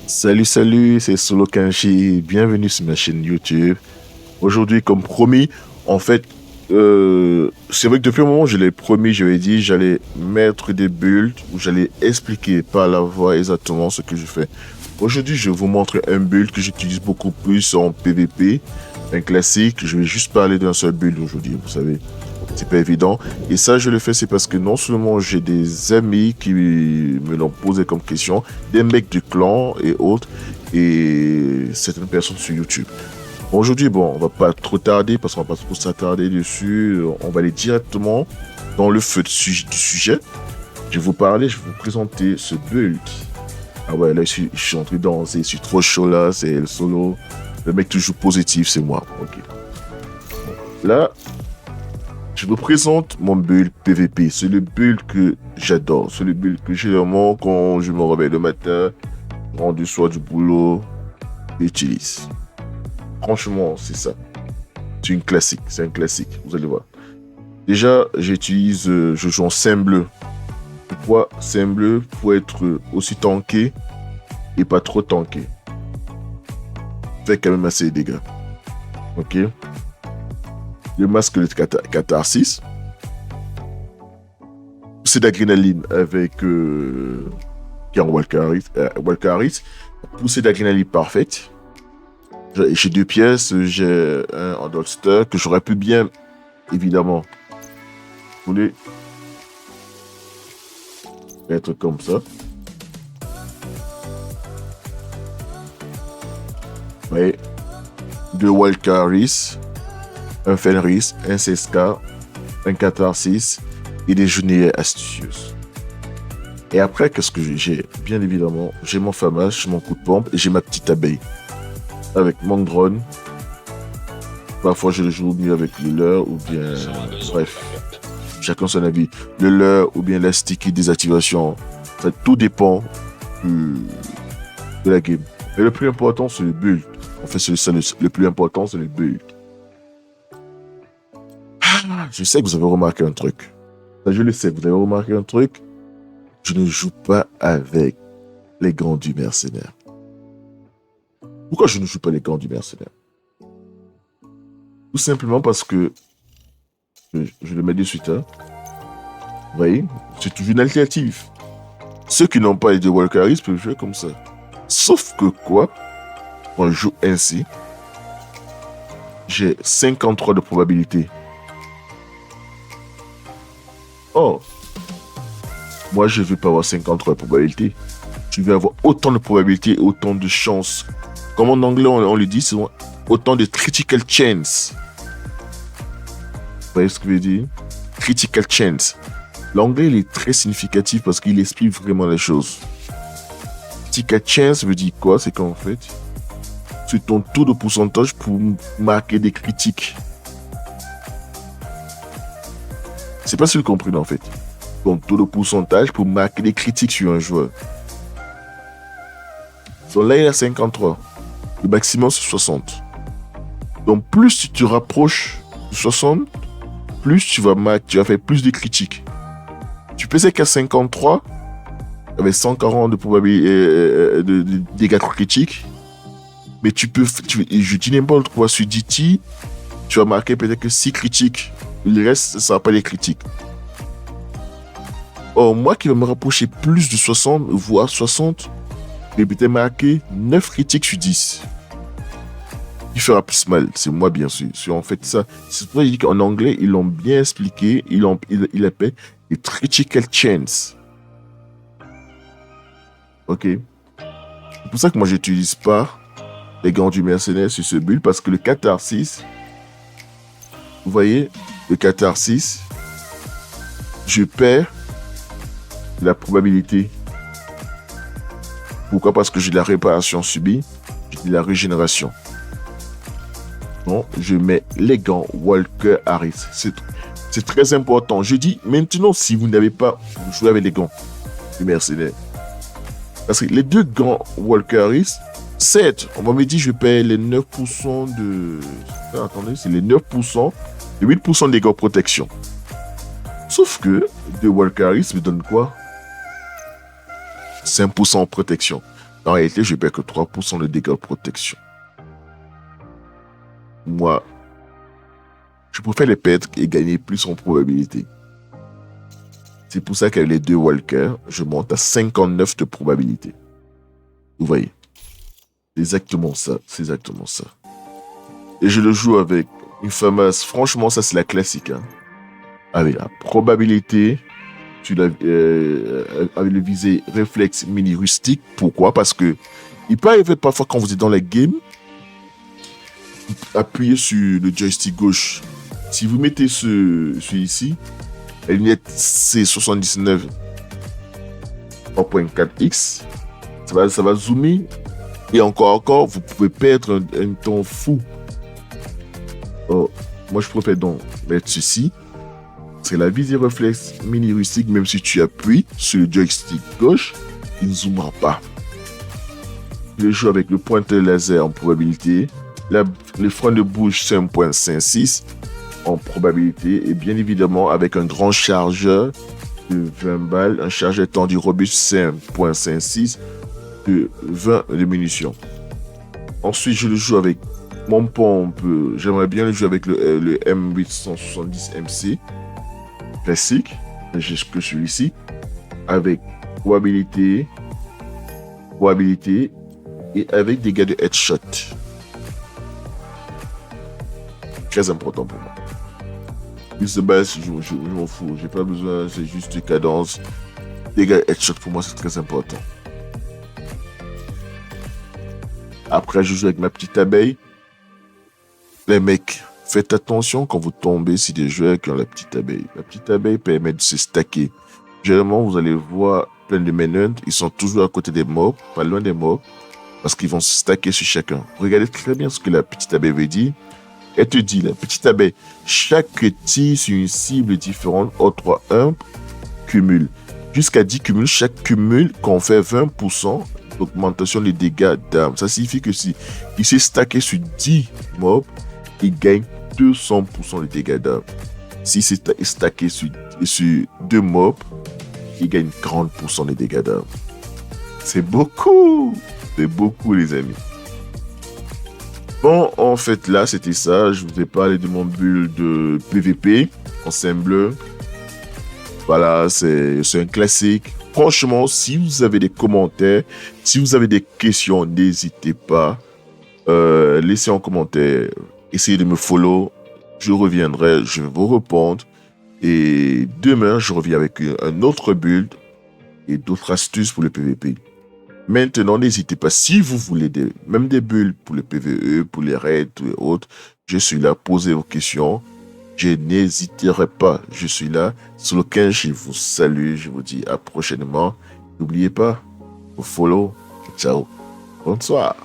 Salut, c'est Solo Kenshi. Bienvenue sur ma chaîne YouTube. Aujourd'hui, comme promis, en fait, c'est vrai que depuis un moment, je l'ai promis, je l'ai dit, j'allais mettre des builds où j'allais expliquer par la voix exactement ce que je fais. Aujourd'hui, je vous montre un build que j'utilise beaucoup plus en PvP, un classique. Je vais juste parler d'un seul build aujourd'hui, vous savez. C'est pas évident. Et ça, je le fais, c'est parce que non seulement j'ai des amis qui me l'ont posé comme question, des mecs du clan et autres, et certaines personnes sur YouTube. Aujourd'hui, bon, on va pas trop tarder parce qu'on va pas trop s'attarder dessus. On va aller directement dans le feu du sujet. Je vais vous parler, je vais vous présenter ce build. Ah ouais, là, je suis en train de danser, je suis trop chaud là, c'est le solo. Le mec toujours positif, c'est moi. Ok. Là, je vous présente mon build PVP. C'est le build que j'adore. C'est le build que généralement, quand je me réveille le matin, rendu du soir du boulot, j'utilise. Franchement, c'est ça. C'est une classique. C'est un classique. Vous allez voir. Déjà, j'utilise, je joue en scène bleue. Pourquoi scène bleue? Pour être aussi tanké et pas trop tanké. Fait quand même assez de dégâts. Ok. Le masque de catharsis. C'est d'adrénaline avec Walker-Harris. Poussée d'adrénaline parfaite. J'ai deux pièces, j'ai un en holster que j'aurais pu bien, évidemment, vous voulez être comme ça. Ouais. Deux Walker-Harris, un Fenris, un Seska, un Catharsis et des genouillères astucieuses. Et après, qu'est-ce que j'ai? Bien évidemment, j'ai mon famage, j'ai mon coup de pompe et j'ai ma petite abeille. Avec mon drone. Parfois, je le joue mieux avec le leurre ou bien... Bref, chacun son avis. Le leurre ou bien la sticky désactivation. Ça, tout dépend de la game. Mais le plus important, c'est le build. En fait, le plus important, c'est le build. Je sais que vous avez remarqué un truc. Je le sais, vous avez remarqué un truc. Je ne joue pas avec les gants du mercenaire. Pourquoi je ne joue pas les gants du mercenaire? Tout simplement parce que je le mets de suite. Hein. Vous voyez, c'est toujours une alternative. Ceux qui n'ont pas les deux Walker-Harris peuvent jouer comme ça. Sauf que quoi? Quand je joue ainsi, j'ai 53 de probabilité. Oh, moi je ne veux pas avoir 53 de probabilité. Je vais avoir autant de probabilités et autant de chances. Comme en anglais on le dit, c'est autant de critical chance. Vous voyez ce que je veux dire? Critical chance. L'anglais il est très significatif parce qu'il explique vraiment les choses. Critical chance veut dire quoi? C'est qu'en fait, c'est ton taux de pourcentage pour marquer des critiques. C'est pas si vous comprenez en fait. Ton taux de pourcentage pour marquer des critiques sur un joueur. Donc là il y a 53. Le maximum c'est 60. Donc plus tu te rapproches de 60, plus tu vas faire plus de critiques. Tu peux qu'à 53, avec 140 de probabilité de dégâts critiques. Mais je dis n'importe quoi, sur DT, tu vas marquer peut-être que 6 critiques. Le reste, ça va pas les critiques. Or, moi qui vais me rapprocher plus de 60, voire 60, je vais peut-être marquer 9 critiques sur 10. Il fera plus mal, c'est moi bien sûr. Si on fait ça, c'est pour ça que je dis qu'en anglais, ils l'ont bien expliqué, il appelle les critical chance. Ok. C'est pour ça que moi, j'utilise pas les gants du mercenaire sur ce build, parce que le catharsis, vous voyez, le catharsis, je perds la probabilité. Pourquoi? Parce que j'ai la réparation subie, j'ai la régénération. Donc, je mets les gants Walker-Harris. C'est très important. Je dis maintenant, si vous n'avez pas, vous jouez avec les gants du mercenaire. Parce que les deux gants Walker-Harris, certes, on m'avait dit je paye les 9% de... Attendez, c'est les 9%, les 8% de dégâts protection. Sauf que, de Walker-Harris me donne quoi? 5% en protection. En réalité, je perds que 3% de dégâts de protection. Moi, je préfère les perdre et gagner plus en probabilité. C'est pour ça qu'avec les 2 walkers, je monte à 59 de probabilité. Vous voyez. C'est exactement ça. C'est exactement ça. Et je le joue avec une fameuse... Franchement, ça c'est la classique. Hein. Avec la probabilité, avec le visé réflexe mini rustique. Pourquoi? Parce que il peut arriver parfois quand vous êtes dans la game, appuyez sur le joystick gauche. Si vous mettez celui-ci, la lunette C79 3.4X, ça va zoomer. Et encore, vous pouvez perdre un temps fou. Oh, moi, je préfère donc mettre ceci. C'est la visée réflexe mini rustique, même si tu appuies sur le joystick gauche, il ne zoomera pas. Je joue avec le pointeur laser en probabilité. Le frein de bouche 5.56 en probabilité. Et bien évidemment, avec un grand chargeur de 20 balles, un chargeur tendu robuste 5.56 de 20 de munitions. Ensuite, je le joue avec mon pompe. J'aimerais bien le jouer avec le M870MC classique. J'ai que celui-ci. Avec probabilité et avec dégâts de headshot. Très important pour moi. Plus de base, je m'en fous. J'ai pas besoin, c'est juste des cadences. Dégâts de headshot pour moi, c'est très important. Après, je joue avec ma petite abeille. Les mecs, faites attention quand vous tombez sur des joueurs qui ont la petite abeille. La petite abeille permet de se stacker. Généralement, vous allez voir plein de menhunt, ils sont toujours à côté des mobs, pas loin des mobs, parce qu'ils vont se stacker sur chacun. Regardez très bien ce que la petite abeille veut dire. Elle te dit, la petite abeille, chaque tir sur une cible différente, O3-1, cumule. Jusqu'à 10 cumuls, chaque cumul confère 20% d'augmentation des dégâts d'armes. Ça signifie que si il s'est stacké sur 10 mobs, il gagne 200% de dégâts d'armes. Si c'est stacké sur 2 mobs, il gagne 30% des dégâts d'armes. C'est beaucoup! C'est beaucoup, les amis. Bon, en fait, là, c'était ça. Je vous ai parlé de mon build de PVP en scène bleue. Voilà, c'est un classique. Franchement, si vous avez des commentaires, si vous avez des questions, n'hésitez pas. Laissez en commentaire. Essayez de me follow. Je reviendrai, je vais vous répondre. Et demain, je reviens avec un autre build et d'autres astuces pour le PVP. Maintenant, n'hésitez pas, si vous voulez même des builds pour le PVE, pour les raids et autres, je suis là, posez vos questions. Je n'hésiterai pas, je suis là. Sur lequel je vous salue, je vous dis à prochainement. N'oubliez pas, vous follow. Ciao, bonsoir.